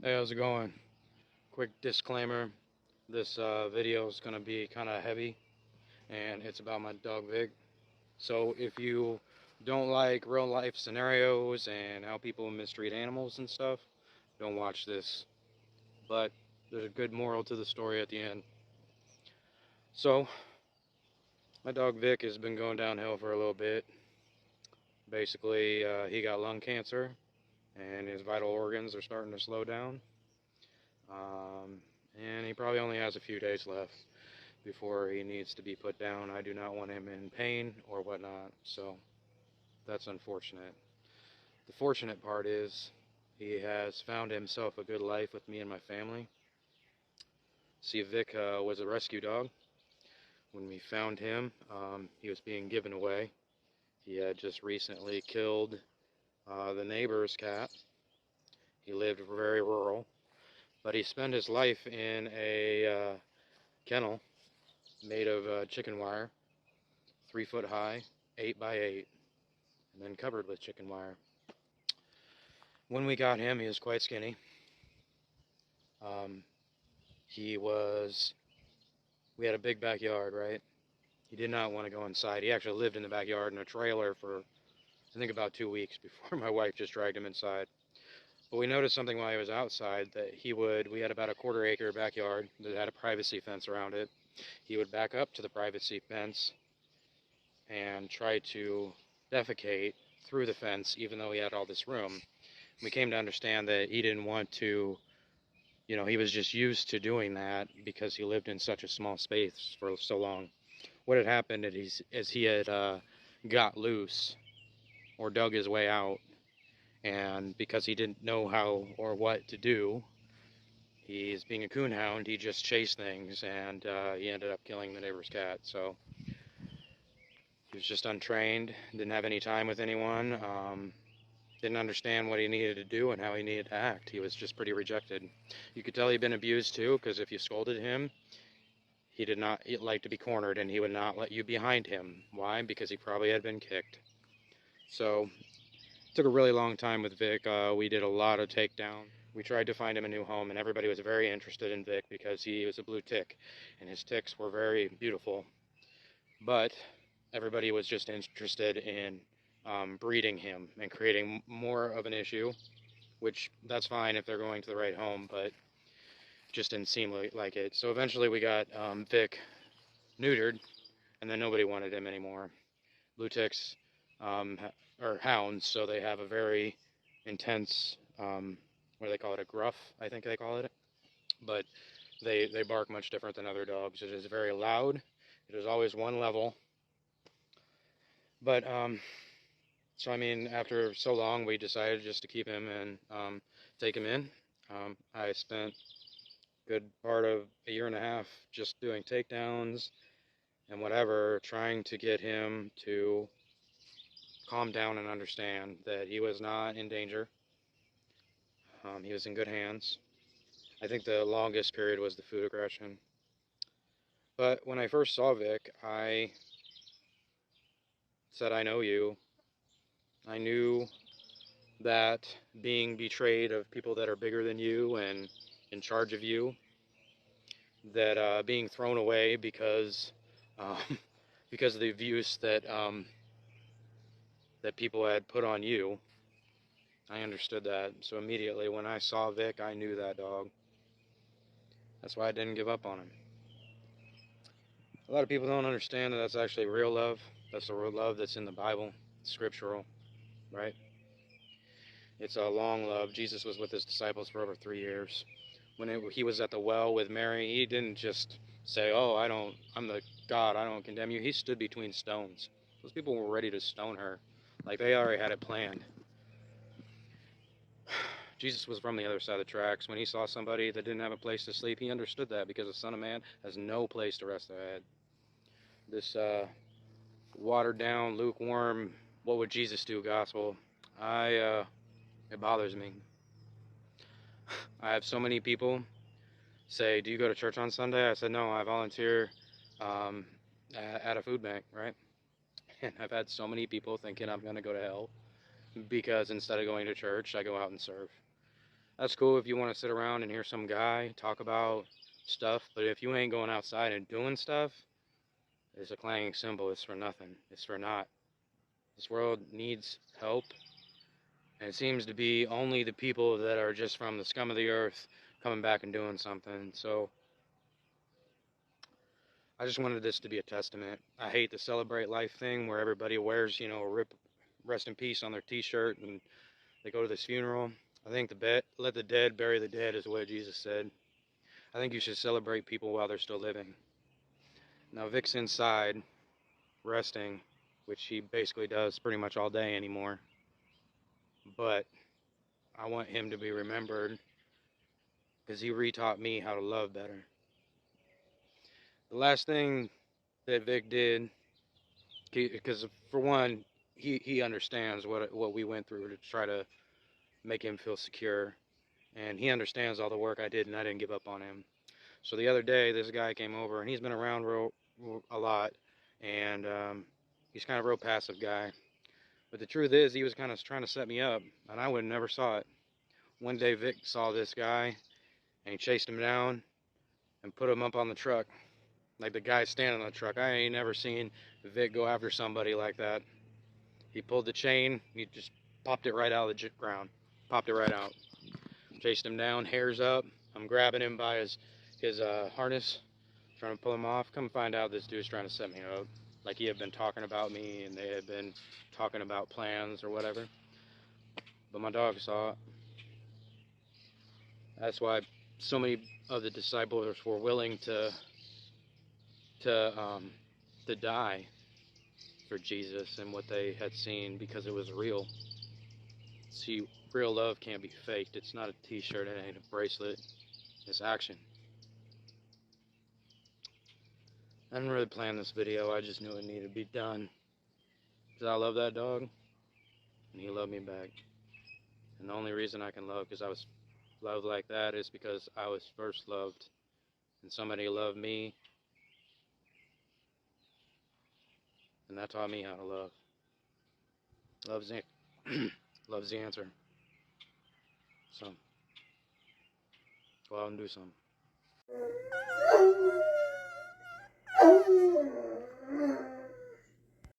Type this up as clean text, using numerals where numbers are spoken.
Hey, how's it going? Quick disclaimer, this video is going to be kind of heavy, and it's about my dog Vic. So if you don't like real life scenarios and how people mistreat animals and stuff, don't watch this. But there's a good moral to the story at the end. So, my dog Vic has been going downhill for a little bit. Basically, he got lung cancer, and his vital organs are starting to slow down. And he probably only has a few days left before he needs to be put down. I do not want him in pain or whatnot, so that's unfortunate. The fortunate part is he has found himself a good life with me and my family. See, Vic was a rescue dog. When we found him, he was being given away. He had just recently killed the neighbor's cat. He lived very rural, but he spent his life in a kennel made of chicken wire, 3 foot high, 8 by 8, and then covered with chicken wire. When we got him, he was quite skinny. Um, we had a big backyard, right? He did not want to go inside. He actually lived in the backyard in a trailer for, I think, about 2 weeks before my wife just dragged him inside. But we noticed something while he was outside that we had about a quarter-acre backyard that had a privacy fence around it. He would back up to the privacy fence and try to defecate through the fence, even though he had all this room. We came to understand that he didn't want to, he was just used to doing that because he lived in such a small space for so long. What had happened is he had got loose or dug his way out, and because he didn't know how or what to do, he's being a coonhound, he just chased things, and he ended up killing the neighbor's cat. So he was just untrained, didn't have any time with anyone, didn't understand what he needed to do and how he needed to act. He was just pretty rejected. You could tell he'd been abused too, because if you scolded him, he did not like to be cornered, and he would not let you behind him. Why? Because he probably had been kicked. So it took a really long time with Vic. We did a lot of takedown. We tried to find him a new home, and everybody was very interested in Vic because he was a blue tick, and his ticks were very beautiful. But everybody was just interested in breeding him and creating more of an issue, which that's fine if they're going to the right home, but just didn't seem like it. So eventually we got Vic neutered, and then nobody wanted him anymore. Blue ticks um, are hounds, so they have a very intense, what do they call it, a gruff, I think they call it. But they bark much different than other dogs. It is very loud. It is always one level. But so I mean, after so long, we decided just to keep him and take him in. I spent a good part of a year and a half just doing takedowns and whatever, trying to get him to calm down and understand that he was not in danger. He was in good hands. I think the longest period was the food aggression. But when I first saw Vic, I said, I know you. I knew that being betrayed of people that are bigger than you and in charge of you, that being thrown away um, because of the abuse that people had put on you, I understood that. So immediately when I saw Vic, I knew that dog. That's why I didn't give up on him. A lot of people don't understand that that's actually real love. That's the real love that's in the Bible, scriptural, right? It's a long love. Jesus was with his disciples for over 3 years. When he was at the well with Mary, he didn't just say, "Oh, I'm the God, I don't condemn you." He stood between stones. Those people were ready to stone her. Like they already had it planned. Jesus was from the other side of the tracks. When he saw somebody that didn't have a place to sleep, he understood that because the Son of Man has no place to rest their head. This watered down, lukewarm, what would Jesus do gospel, it bothers me. I have so many people say, do you go to church on Sunday? I said, no, I volunteer um, at a food bank, right? And I've had so many people thinking I'm going to go to hell because instead of going to church, I go out and serve. That's cool if you want to sit around and hear some guy talk about stuff, but if you ain't going outside and doing stuff, it's a clanging cymbal. It's for nothing. It's for naught. This world needs help, and it seems to be only the people that are just from the scum of the earth coming back and doing something. So I just wanted this to be a testament. I hate the celebrate life thing where everybody wears, you know, rest in peace on their t-shirt and they go to this funeral. I think let the dead bury the dead is what Jesus said. I think you should celebrate people while they're still living. Now Vic's inside resting, which he basically does pretty much all day anymore. But I want him to be remembered because he retaught me how to love better. The last thing that Vic did, because for one, he understands what we went through to try to make him feel secure, and he understands all the work I did, and I didn't give up on him. So the other day, this guy came over, and he's been around a lot, and he's kind of a real passive guy. But the truth is, he was kind of trying to set me up, and I would have never saw it. One day, Vic saw this guy, and he chased him down and put him up on the truck. Like the guy standing on the truck. I ain't never seen Vic go after somebody like that. He pulled the chain, he just popped it right out of the ground. Popped it right out. Chased him down, hairs up. I'm grabbing him by his harness, trying to pull him off. Come find out this dude's trying to set me up. Like he had been talking about me and they had been talking about plans or whatever. But my dog saw it. That's why so many of the disciples were willing to die for Jesus and what they had seen because it was real. See, real love can't be faked. It's not a t-shirt, it ain't a bracelet. It's action. I didn't really plan this video, I just knew it needed to be done. Because I love that dog, and he loved me back. And the only reason I can love because I was loved like that is because I was first loved. And somebody loved me, and that taught me how to love. Love's love's the answer. So, go out and do something.